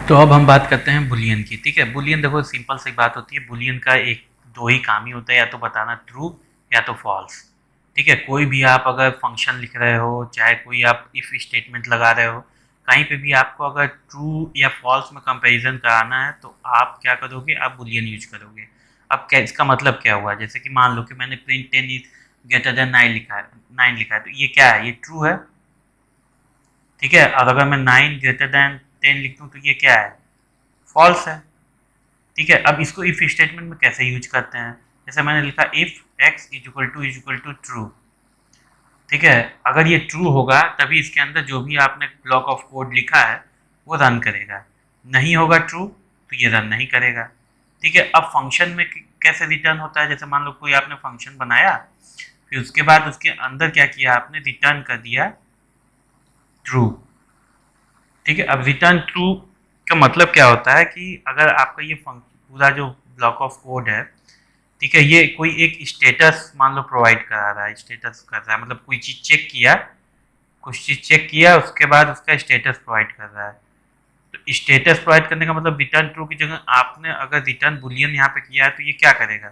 तो अब हम बात करते हैं बुलियन की। ठीक है, बुलियन देखो सिंपल सी बात होती है। बुलियन का एक दो ही काम ही होता है, या तो बताना ट्रू या तो फॉल्स। ठीक है, कोई भी आप अगर फंक्शन लिख रहे हो, चाहे कोई आप इफ स्टेटमेंट लगा रहे हो, कहीं पे भी आपको अगर ट्रू या फॉल्स में कंपैरिजन कराना है तो आप क्या करोगे, आप बुलियन यूज करोगे। अब क्या इसका मतलब क्या हुआ, जैसे कि मान लो कि मैंने प्रिंट 10 इज ग्रेटर देन 9 लिखा है, 9 लिखा है, तो ये क्या है, ये ट्रू है। ठीक है, और अगर मैं 9 ग्रेटर देन 10 लिख दूं तो ये क्या है, फॉल्स है। ठीक है, अब इसको इफ स्टेटमेंट में कैसे यूज करते हैं, जैसे मैंने लिखा if x is equal to true. ठीक है, अगर ये ट्रू होगा तभी इसके अंदर जो भी आपने ब्लॉक ऑफ कोड लिखा है वो रन करेगा, नहीं होगा ट्रू तो ये रन नहीं करेगा। ठीक है, अब फंक्शन में कैसे रिटर्न होता है, जैसे मान लो कोई आपने फंक्शन बनाया, फिर उसके बाद उसके अंदर क्या किया आपने, रिटर्न कर दिया ट्रू। ठीक है, अब रिटर्न ट्रू का मतलब क्या होता है कि अगर आपका ये पूरा जो ब्लॉक ऑफ कोड है, ठीक है, ये कोई एक स्टेटस मान लो प्रोवाइड करा रहा है, स्टेटस कर रहा है, मतलब कोई चीज़ चेक किया, कुछ चीज़ चेक किया, उसके बाद उसका स्टेटस प्रोवाइड कर रहा है। तो स्टेटस प्रोवाइड करने का मतलब रिटर्न ट्रू की जगह आपने अगर रिटर्न बुलियन यहाँ पे किया है तो ये क्या करेगा,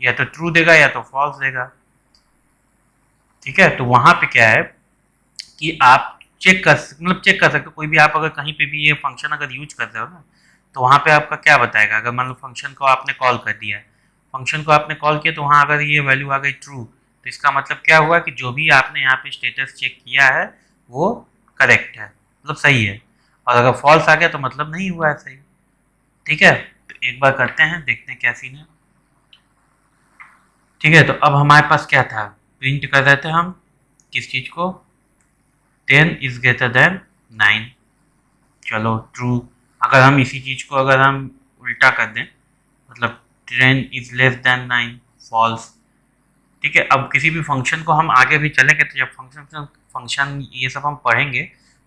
या तो ट्रू देगा या तो फॉल्स देगा। ठीक है, तो वहाँ पे क्या है कि आप चेक कर सकते हो, कोई भी आप अगर कहीं पे भी ये फंक्शन अगर यूज कर रहे हो ना, तो वहाँ पे आपका क्या बताएगा, अगर मान लो फंक्शन को आपने कॉल कर दिया है, फंक्शन को आपने कॉल किया तो वहाँ अगर ये वैल्यू आ गई ट्रू, तो इसका मतलब क्या हुआ कि जो भी आपने यहाँ पे स्टेटस चेक किया है वो करेक्ट है, मतलब सही है। और अगर फॉल्स आ गया तो मतलब नहीं हुआ है सही। ठीक है, तो एक बार करते हैं, देखते हैं क्या सीन है। ठीक है, तो अब हमारे पास क्या था, प्रिंट कर रहे थे हम किस चीज़ को, 10 इज ग्रेटर देन 9। चलो ट्रू। अगर हम इसी चीज को अगर हम उल्टा कर दें, मतलब 10 इज लेस देन 9, फॉल्स। ठीक है, अब किसी भी फंक्शन को हम आगे भी चलेंगे तो जब फंक्शन फंक्शन ये सब हम पढ़ेंगे,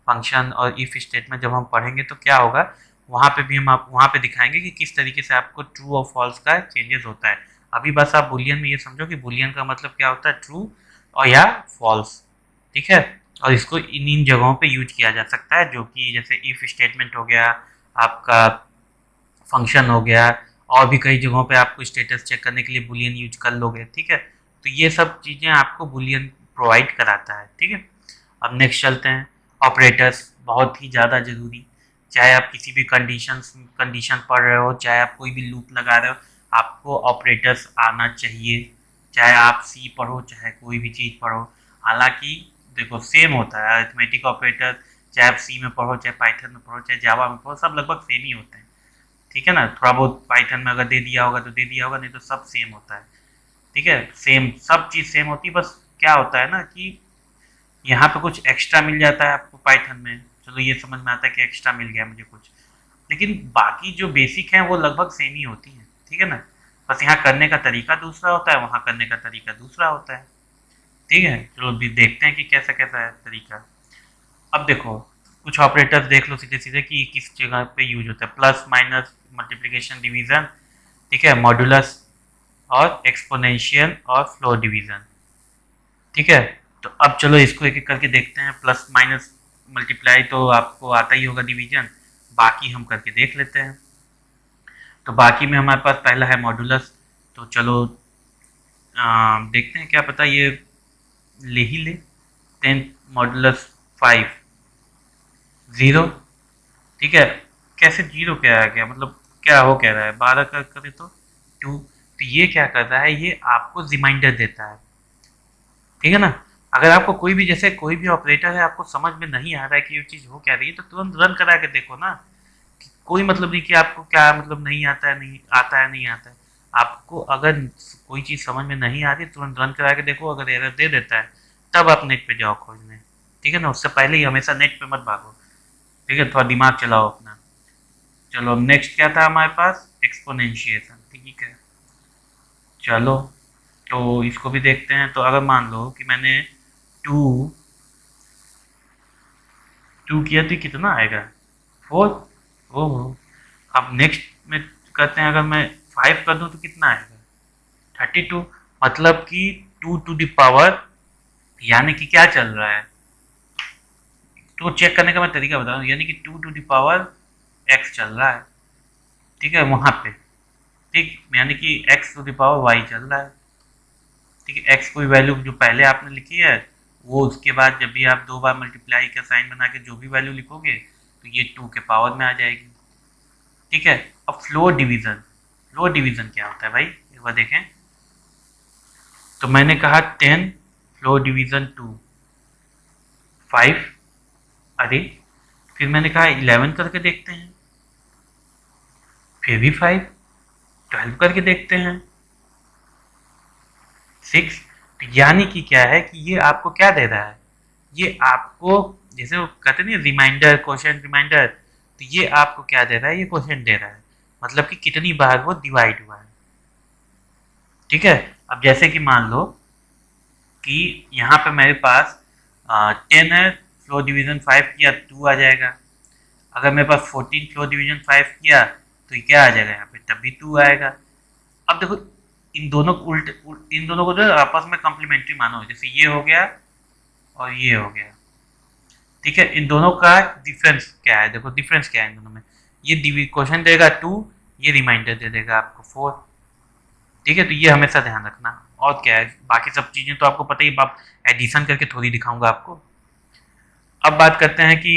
फंक्शन और इफ स्टेटमेंट जब हम पढ़ेंगे तो क्या होगा, वहाँ पे भी हम आप वहाँ पे दिखाएंगे कि किस तरीके से आपको ट्रू और फॉल्स का चेंजेस होता है। अभी बस आप बुलियन में ये समझो कि बुलियन का मतलब क्या होता है, ट्रू और या फॉल्स। ठीक है, और इसको इन इन जगहों पे यूज किया जा सकता है, जो कि जैसे इफ स्टेटमेंट हो गया, आपका फंक्शन हो गया, और भी कई जगहों पे आपको स्टेटस चेक करने के लिए बुलियन यूज कर लोगे। ठीक है, तो ये सब चीज़ें आपको बुलियन प्रोवाइड कराता है। ठीक है, अब नेक्स्ट चलते हैं, ऑपरेटर्स बहुत ही ज़्यादा ज़रूरी। चाहे आप किसी भी कंडीशन पढ़ रहे हो, चाहे आप कोई भी लूप लगा रहे हो, आपको ऑपरेटर्स आना चाहिए। चाहे आप सी पढ़ो, चाहे कोई भी चीज़ पढ़ो, हालांकि देखो सेम होता है अरिथमेटिक ऑपरेटर, चाहे आप सी में पढ़ो, चाहे पाइथन में पढ़ो, चाहे जावा में पढ़ो, सब लगभग सेम ही होते हैं। ठीक है ना, थोड़ा बहुत पाइथन में अगर दे दिया होगा तो दे दिया होगा, नहीं तो सब सेम होता है। ठीक है, सेम सब चीज़ सेम होती है, बस क्या होता है ना कि यहाँ पे कुछ एक्स्ट्रा मिल जाता है आपको पाइथन में, चलो ये समझ में आता है कि एक्स्ट्रा मिल गया मुझे कुछ, लेकिन बाकी जो बेसिक हैं वो लगभग सेम ही होती हैं। ठीक है ना, बस यहाँ करने का तरीका दूसरा होता है, वहाँ करने का तरीका दूसरा होता है। ठीक है, चलो भी देखते हैं कि कैसा कैसा है तरीका। अब देखो, कुछ ऑपरेटर्स देख लो सीधे सीधे कि किस जगह पे यूज होता है, प्लस माइनस मल्टीप्लिकेशन डिवीजन। ठीक है, मॉड्यूलस और एक्सपोनेंशियल और फ्लोर डिवीजन। ठीक है, तो अब चलो इसको एक एक करके देखते हैं। प्लस माइनस मल्टीप्लाई तो आपको आता ही होगा डिवीजन, बाकी हम करके देख लेते हैं। तो बाकी में हमारे पास पहला है मॉड्यूलस, तो चलो देखते हैं, क्या पता ये ले ही ले। 10 मॉड्यूलस 5 0। ठीक है, कैसे जीरो क्या आ गया, मतलब क्या हो कह रहा है, 12 का करे तो 2, तो ये क्या कर रहा है, ये आपको रिमाइंडर देता है। ठीक है ना, अगर आपको कोई भी जैसे कोई भी ऑपरेटर है आपको समझ में नहीं आ रहा है कि ये चीज़ हो क्या रही है, तो तुरंत रन करा के देखो ना। कोई मतलब नहीं कि आपको क्या मतलब नहीं आता है, नहीं आता है, नहीं आता है। आपको अगर कोई चीज़ समझ में नहीं आ रही तुरंत रन करा के देखो, अगर एरर दे देता है तब आप नेट पे जाओ खोजने। ठीक है ना, उससे पहले ही हमेशा नेट पे मत भागो। ठीक है, थोड़ा दिमाग चलाओ अपना। चलो नेक्स्ट क्या था हमारे पास, एक्सपोनेंशिएशन। ठीक है, चलो तो इसको भी देखते हैं। तो अगर मान लो कि मैंने टू टू किया तो कितना आएगा, 4। ओह, अब नेक्स्ट में करते हैं, अगर मैं 5 कर दूं तो कितना आएगा, 32। मतलब कि 2 टू द पावर, यानी कि क्या चल रहा है, तो चेक करने का मैं तरीका बता रहा हूँ, यानी कि 2 टू द पावर x चल रहा है, ठीक है, वहाँ पे, ठीक, यानी कि x to the power y चल रहा है, ठीक है। x कोई वैल्यू जो पहले आपने लिखी है वो, उसके बाद जब भी आप दो बार मल्टीप्लाई का साइन बना के जो भी वैल्यू लिखोगे तो ये 2 के पावर में आ जाएगी, ठीक है। अब फ्लोर डिवीजन, फ्लोर डिवीजन क्या होता है भाई, एक बार देखें। तो मैंने कहा 10, फ्लोर डिवीजन 2, 5, अरे फिर मैंने कहा 11 करके देखते हैं, फिर भी 5, 12 करके देखते हैं, 6। तो यानी कि क्या है कि ये आपको क्या दे रहा है, ये आपको जैसे वो कहते नहीं रिमाइंडर, क्वेश्चन रिमाइंडर, तो ये आपको क्या दे रहा है, ये क्वेश्चन दे रहा है, मतलब कि कितनी बार वो डिवाइड हुआ है, ठीक है। अब जैसे कि मान लो कि यहाँ पे मेरे पास 10 है, फ्लोर डिवीजन 5 किया 2 आ जाएगा। अगर मेरे पास 14 फ्लोर डिवीजन 5 किया तो ये क्या आ जाएगा यहाँ पे, तब भी 2 आएगा। अब देखो इन दोनों को इन दोनों को जो आपस में कॉम्प्लीमेंट्री मानो, जैसे ये हो गया और ये हो गया, ठीक है। इन दोनों का डिफरेंस क्या है, देखो डिफरेंस क्या है इन दोनों में, ये क्वेश्चन देगा 2, ये रिमाइंडर दे देगा आपको 4, ठीक है। तो ये हमेशा ध्यान रखना। और क्या है, बाकी सब चीज़ें तो आपको पता ही, आप एडिशन करके थोड़ी दिखाऊंगा आपको। अब बात करते हैं कि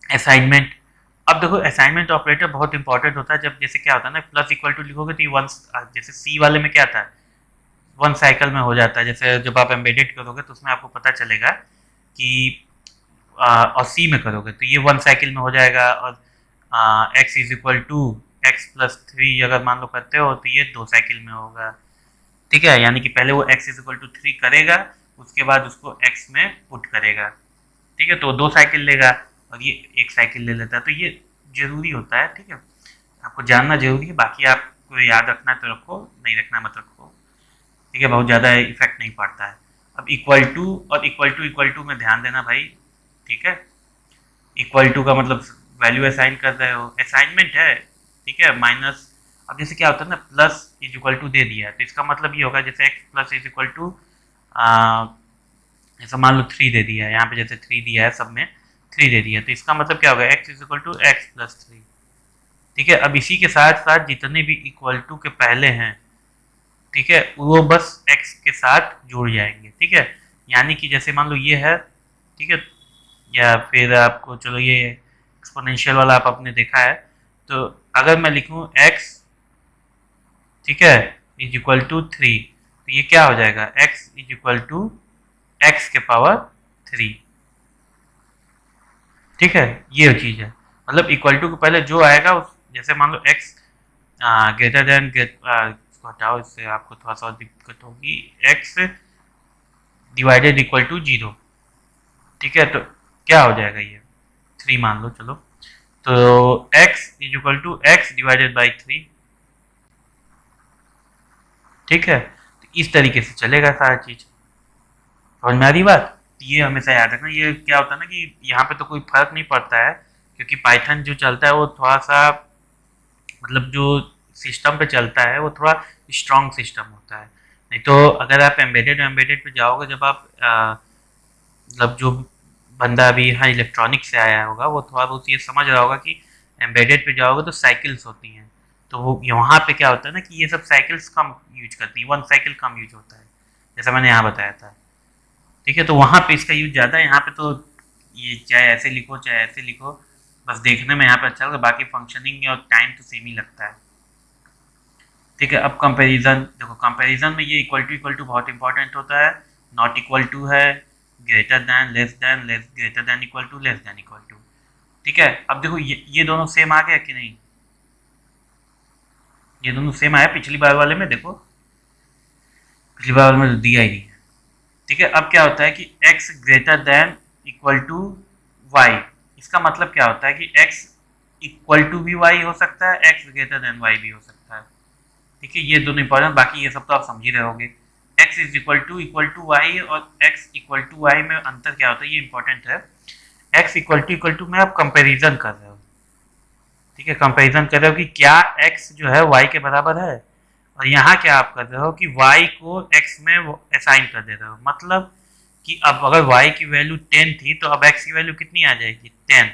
असाइनमेंट। अब देखो असाइनमेंट ऑपरेटर बहुत इंपॉर्टेंट होता है, जब जैसे क्या होता है ना, प्लस इक्वल टू लिखोगे तो ये वन, जैसे सी वाले में क्या था, वन साइकिल में हो जाता है। जैसे जब आप एम्बेडेड करोगे तो उसमें आपको पता चलेगा कि और सी में करोगे तो ये वन साइकिल में हो जाएगा, और x is equal to x plus 3 अगर मान लो करते हो तो ये 2 साइकिल में होगा, ठीक है। यानी कि पहले वो एक्स इज इक्वल टू 3 करेगा, उसके बाद उसको एक्स में पुट करेगा, ठीक है। तो 2 साइकिल लेगा और ये 1 साइकिल ले लेता है। तो ये जरूरी होता है, ठीक है, आपको जानना जरूरी है। बाकी आपको याद रखना तो रखो, नहीं रखना मत रखो, ठीक है, बहुत ज़्यादा इफेक्ट नहीं पड़ता है। अब इक्वल टू में ध्यान देना भाई, ठीक है। इक्वल टू का मतलब वैल्यू असाइन कर रहे हो, असाइनमेंट है, ठीक है, माइनस। अब जैसे क्या होता है ना, प्लस इज इक्वल टू दे दिया है तो इसका मतलब ये होगा जैसे x plus is equal to, ऐसा मान लो 3 दे दिया है, यहाँ पे जैसे 3 दिया है, सब में 3 दे दिया है, तो इसका मतलब क्या होगा, x is equal to x plus 3, ठीक है। अब इसी के साथ साथ जितने भी इक्वल टू के पहले हैं, ठीक है, वो बस एक्स के साथ जुड़ जाएंगे, ठीक है। यानी कि जैसे मान लो ये है, ठीक है, या फिर आपको चलो ये एक्सपोनेंशियल वाला आप आपने देखा है, तो अगर मैं लिखूं x, ठीक है, इज इक्वल टू 3, तो ये क्या हो जाएगा, x is equal to x के पावर 3, ठीक है। ये चीज़ है, मतलब इक्वल टू के पहले जो आएगा उस, जैसे मान लो x ग्रेटर देन हटाओ, इससे आपको थोड़ा सा दिक्कत होगी, x डिवाइडेड इक्वल टू 0, ठीक है। तो क्या हो जाएगा, ये 3 मान लो, चलो, तो x is equal to x divided by 3, ठीक है। तो इस तरीके से चलेगा सारा चीज़, समझ में आ रही बात। ये हमेशा याद रखना। ये क्या होता है ना कि यहाँ पे तो कोई फर्क नहीं पड़ता है, क्योंकि पाइथन जो चलता है वो थोड़ा सा, मतलब जो सिस्टम पे चलता है वो थोड़ा स्ट्रॉन्ग सिस्टम होता है। नहीं तो अगर आप एम्बेडेड पे जाओगे, जब आप मतलब जो बंदा अभी यहाँ इलेक्ट्रॉनिक से आया होगा वो थोड़ा बहुत ये समझ रहा होगा कि एम्बेडेड पे जाओगे तो साइकिल्स होती हैं, तो वो वहाँ पे क्या होता है ना कि ये सब साइकिल्स कम यूज करती हैं, वन साइकिल कम यूज होता है, जैसा मैंने यहाँ बताया था, ठीक है। तो वहाँ पे इसका यूज ज़्यादा है, यहाँ पे तो ये चाहे ऐसे लिखो चाहे ऐसे लिखो, बस देखने में यहाँ पे अच्छा लगता है, बाकी फंक्शनिंग और टाइम तो सेम ही लगता है, ठीक है। अब कंपैरिजन देखो, कंपैरिजन में ये इक्वल टू बहुत इंपॉर्टेंट होता है, नॉट इक्वल टू है, greater than, less greater than equal to, less than equal to, ठीक है। अब देखो ये दोनों सेम आ गया कि नहीं, ये दोनों सेम आया पिछली बार वाले में, देखो पिछली बार वाले में तो दिया ही नहीं है, ठीक है। अब क्या होता है कि x greater than equal to y, इसका मतलब क्या होता है कि x इक्वल टू भी y हो सकता है, x ग्रेटर देन y भी हो सकता है, ठीक है। ये दोनों इंपॉर्टेंट, बाकी ये सब तो आप समझ ही रहे होगे। x is equal to y और x इक्वल टू वाई में अंतर क्या होता है, ये इंपॉर्टेंट है। x इक्वल टू में आप कंपेरिजन कर रहे हो, ठीक है, कंपेरिजन कर रहे हो कि क्या x जो है y के बराबर है, और यहाँ क्या आप कर रहे हो कि y को x में असाइन कर दे रहे हो, मतलब कि अब अगर y की वैल्यू 10 थी तो अब x की वैल्यू कितनी आ जाएगी, 10,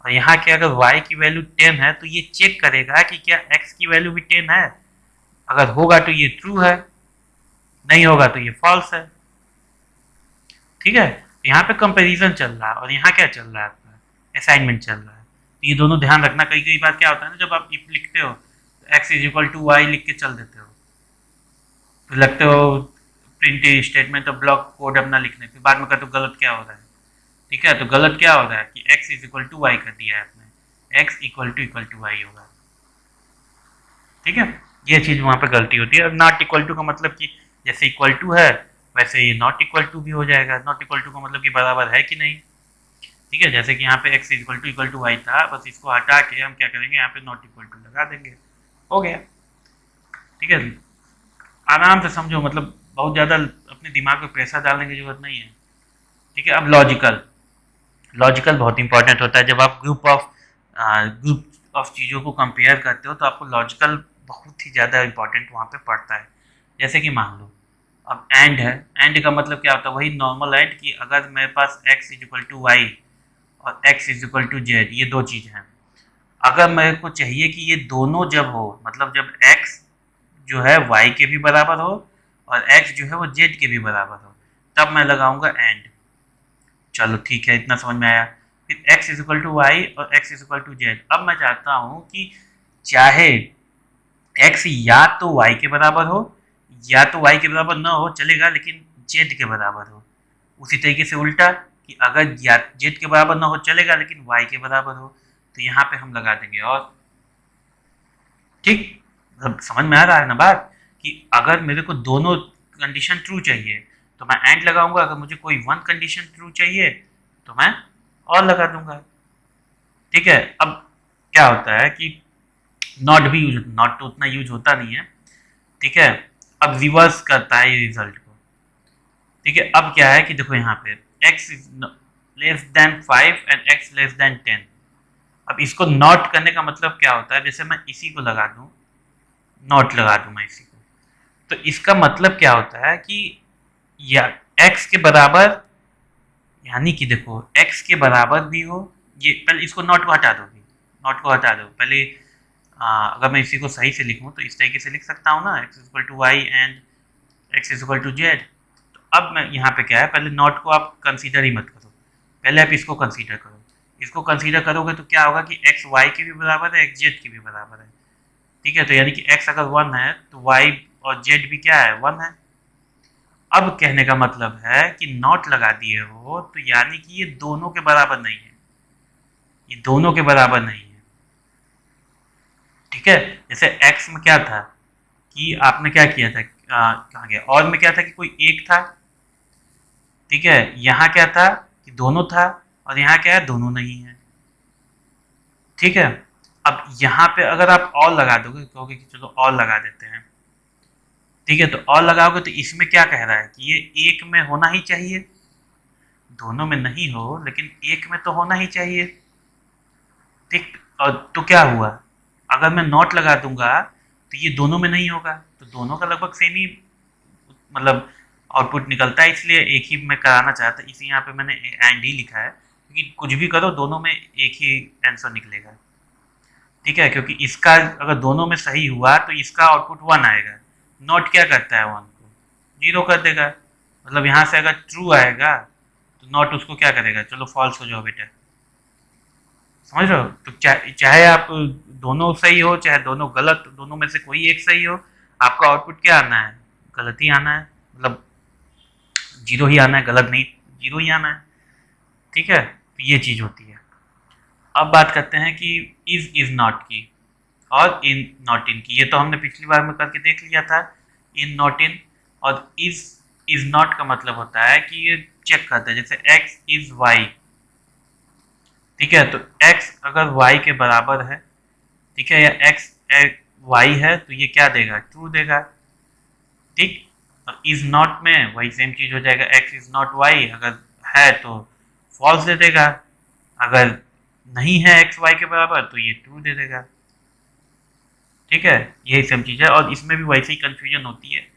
और यहाँ के अगर y की वैल्यू 10 है तो ये चेक करेगा कि क्या x की वैल्यू भी 10 है। अगर होगा तो ये ट्रू है, नहीं होगा तो ये फॉल्स है। ठीक है, यहाँ पे कंपैरिजन चल रहा है और यहाँ क्या चल रहा है, आपका असाइनमेंट चल रहा है। तो ये दोनों ध्यान रखना। कई कई बार क्या होता है ना, जब आप इफ लिखते हो तो x is equal to y लिख के चल देते हो, तो लगते हो प्रिंट स्टेटमेंट और ब्लॉक कोड अपना लिखने, फिर बाद में कहते हो गलत क्या हो रहा है। ठीक है, तो गलत क्या हो रहा है कि x is equal to y कर दिया है आपने, x इक्वल टू वाई होगा। ठीक है, ये चीज़ वहाँ पे गलती होती है। और नॉट इक्वल टू का मतलब कि जैसे इक्वल टू है वैसे ये नॉट इक्वल टू भी हो जाएगा। नॉट इक्वल टू का मतलब कि बराबर है कि नहीं। ठीक है, जैसे कि यहाँ पे x इक्वल टू वाई था, बस इसको हटा के हम क्या करेंगे, यहाँ पे नॉट इक्वल टू लगा देंगे, हो गया। ठीक है, आराम से समझो, मतलब बहुत ज़्यादा अपने दिमाग पे प्रेशर डालने की जरूरत नहीं है। ठीक है, अब लॉजिकल, लॉजिकल बहुत इंपॉर्टेंट होता है। जब आप ग्रुप ऑफ चीज़ों को कंपेयर करते हो तो आपको लॉजिकल बहुत ही ज़्यादा इंपॉर्टेंट वहाँ पे पड़ता है। जैसे कि मान लो अब एंड है, एंड का मतलब क्या होता है, वही नॉर्मल एंड कि अगर मेरे पास x is equal to y और x is equal to z, ये दो चीज़ हैं। अगर मेरे को चाहिए कि ये दोनों जब हो, मतलब जब x जो है y के भी बराबर हो और x जो है वो z के भी बराबर हो, तब मैं लगाऊंगा एंड। चलो ठीक है, इतना समझ में आया। फिर x is equal to y और x is equal to z. अब मैं चाहता हूँ कि चाहे x या तो y के बराबर हो या तो y के बराबर ना हो चलेगा, लेकिन z के बराबर हो। उसी तरीके से उल्टा कि अगर या z के बराबर ना हो चलेगा, लेकिन y के बराबर हो, तो यहाँ पे हम लगा देंगे और। ठीक, अब समझ में आ रहा है ना बात, कि अगर मेरे को दोनों कंडीशन ट्रू चाहिए तो मैं एंड लगाऊंगा, अगर मुझे कोई वन कंडीशन ट्रू चाहिए तो मैं और लगा दूंगा। ठीक है, अब क्या होता है कि नॉट भी यूज, नॉट तो उतना यूज होता नहीं है। ठीक है, अब रिवर्स करता है रिजल्ट को। ठीक है, अब क्या है कि देखो यहाँ पे x is less than 5 and x less than 10। अब इसको नॉट करने का मतलब क्या होता है, जैसे मैं इसी को लगा दूं, नॉट लगा दूं मैं इसी को, तो इसका मतलब क्या होता है कि या x के बराबर, यानी कि देखो x के बराबर भी हो, ये पहले इसको नॉट को हटा दो, नॉट को हटा दो पहले। अगर मैं इसी को सही से लिखूं तो इस तरीके से लिख सकता हूँ ना, x is equal to y and x is equal to z. तो अब मैं यहाँ पे क्या है, पहले नॉट को आप कंसीडर ही मत करो, पहले आप इसको कंसीडर करो। इसको कंसीडर करोगे तो क्या होगा कि x y के भी बराबर है, x z के भी बराबर है। ठीक है, तो यानी कि x अगर 1 है तो y और z भी क्या है, 1 है। अब कहने का मतलब है कि नॉट लगा दिए हो तो यानी कि ये दोनों के बराबर नहीं है, ये दोनों के बराबर नहीं है। ठीक है, जैसे x में क्या था कि आपने क्या किया था, कहाँ गया, और में क्या था कि कोई एक था। ठीक है, यहाँ क्या था कि दोनों था, और यहाँ क्या है, दोनों नहीं है। ठीक है, अब यहाँ पे अगर आप और लगा दोगे, कहोगे कि चलो और लगा देते हैं। ठीक है, तो और लगाओगे तो इसमें क्या कह रहा है कि ये एक में होना ही चाहिए, दोनों में नहीं हो लेकिन एक में तो होना ही चाहिए। ठीक, और तो क्या हुआ, अगर मैं नॉट लगा दूंगा तो ये दोनों में नहीं होगा, तो दोनों का लगभग सेम ही मतलब आउटपुट निकलता है। इसलिए एक ही मैं कराना चाहता, इसी यहाँ पे मैंने एंड ही लिखा है, क्योंकि कुछ भी करो दोनों में एक ही आंसर निकलेगा। ठीक है, क्योंकि इसका अगर दोनों में सही हुआ तो इसका आउटपुट 1 आएगा। नॉट क्या करता है, 1 को 0 कर देगा। मतलब यहाँ से अगर ट्रू आएगा तो नॉट उसको क्या करेगा, चलो फॉल्स हो जाओ बेटा। समझ रहे हो, तो चाहे आप दोनों सही हो चाहे दोनों गलत, दोनों में से कोई एक सही हो, आपका आउटपुट क्या आना है, गलत ही आना है, मतलब 0 ही आना है, गलत नहीं, 0 ही आना है। ठीक है, तो ये चीज़ होती है। अब बात करते हैं कि इज नॉट की और इन नॉट इन की। ये तो हमने पिछली बार में करके देख लिया था, इन नॉट इन। और इज नॉट का मतलब होता है कि ये चेक करता है, जैसे x इज y। ठीक है, तो x अगर y के बराबर है, ठीक है, या x y है तो ये क्या देगा, ट्रू देगा। ठीक, और इज नॉट में वही सेम चीज हो जाएगा, x इज नॉट y, अगर है तो फॉल्स दे देगा, अगर नहीं है x y के बराबर तो ये ट्रू दे देगा। ठीक है, यही सेम चीज़ है, और इसमें भी वैसे ही कंफ्यूजन होती है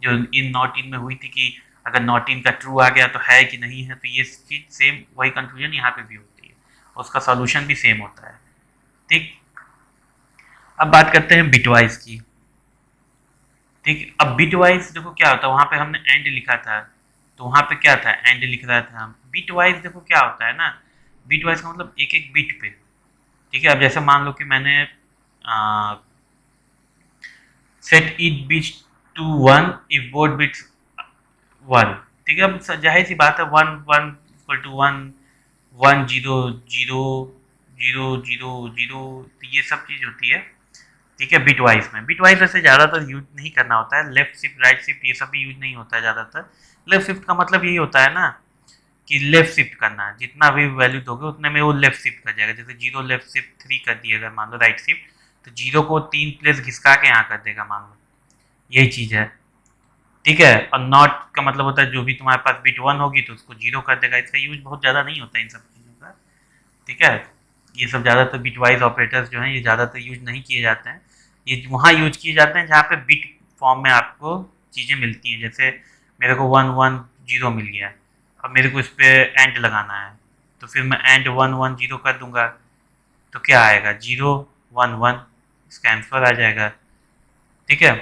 जो इन नॉट इन में हुई थी कि अगर नॉट इन का ट्रू आ गया तो है कि नहीं है, तो ये चीज सेम वही कंफ्यूजन यहाँ पे भी होती है। उसका सॉल्यूशन भी सेम होता है। ठीक, अब बात करते हैं बिटवाइज की। ठीक, अब बिटवाइज देखो क्या होता है, वहां पे हमने एंड लिखा था, तो वहां पे क्या था, एंड लिख रहा था हम। बिटवाइज देखो क्या होता है ना, बिटवाइज का मतलब एक एक बिट पे। ठीक है, अब जैसे मान लो कि मैंने set each bit to one if both bits one. ठीक है, अब जाहिर सी बात है, one one equal to one, one zero zero, zero zero zero, तो ये सब चीज होती है। ठीक है, बिटवाइज में, बिटवाइज वैसे ज़्यादातर यूज नहीं करना होता है, लेफ्ट शिफ्ट राइट शिफ्ट ये सब भी यूज नहीं होता है ज़्यादातर। लेफ्ट शिफ्ट का मतलब यही होता है ना कि लेफ्ट शिफ्ट करना है, जितना भी वैल्यू दोगे उतने में वो लेफ्ट शिफ्ट कर जाएगा। जैसे जीरो लेफ्ट शिफ्ट थ्री कर दिया अगर मान लो राइट शिफ्ट, तो जीरो को तीन प्लेस घिसका के यहाँ कर देगा मान लो, यही चीज़ है। ठीक है, और नॉट का मतलब होता है जो भी तुम्हारे पास बिट वन होगी तो उसको जीरो कर देगा। इसका यूज बहुत ज़्यादा नहीं होता है इन सब चीज़ों का। ठीक है, ये सब ज़्यादातर बिटवाइज ऑपरेटर्स जो हैं ये ज़्यादातर यूज नहीं किए जाते हैं। ये वहाँ यूज किए जाते हैं जहाँ पे बिट फॉर्म में आपको चीज़ें मिलती हैं। जैसे मेरे को वन वन जीरो मिल गया है, अब मेरे को इस पर एंड लगाना है, तो फिर मैं एंड वन वन जीरो कर दूंगा, तो क्या आएगा, जीरो वन वन, इसका आंसर आ जाएगा। ठीक है,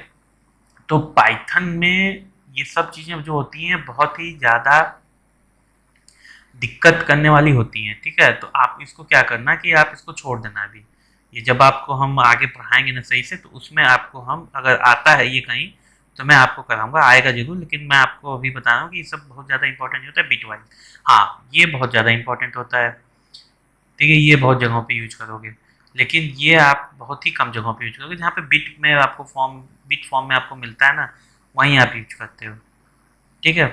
तो पाइथन में ये सब चीज़ें जो होती हैं बहुत ही ज़्यादा दिक्कत करने वाली होती हैं। ठीक है, तो आप इसको क्या करना कि आप इसको छोड़ देना अभी। ये जब आपको हम आगे पढ़ाएंगे ना सही से, तो उसमें आपको हम अगर आता है ये कहीं तो मैं आपको कराऊंगा, आएगा जरूर, लेकिन मैं आपको अभी बता रहा हूँ कि ये सब बहुत ज़्यादा इंपॉर्टेंट होता है बिटवाइज। हाँ, ये बहुत ज़्यादा इंपॉर्टेंट होता है। ठीक है, ये बहुत जगहों पे यूज करोगे, लेकिन ये आप बहुत ही कम जगहों पे यूज करोगे, जहाँ पे बिट में आपको फॉर्म, बिट फॉर्म में आपको मिलता है ना, वहीं आप यूज करते हो। ठीक है,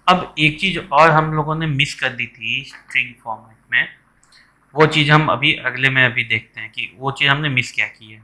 अब एक चीज़ और हम लोगों ने मिस कर दी थी स्ट्रिंग फॉर्मेट में, वो चीज़ हम अभी अगले में अभी देखते हैं कि वो चीज़ हमने मिस क्या की है।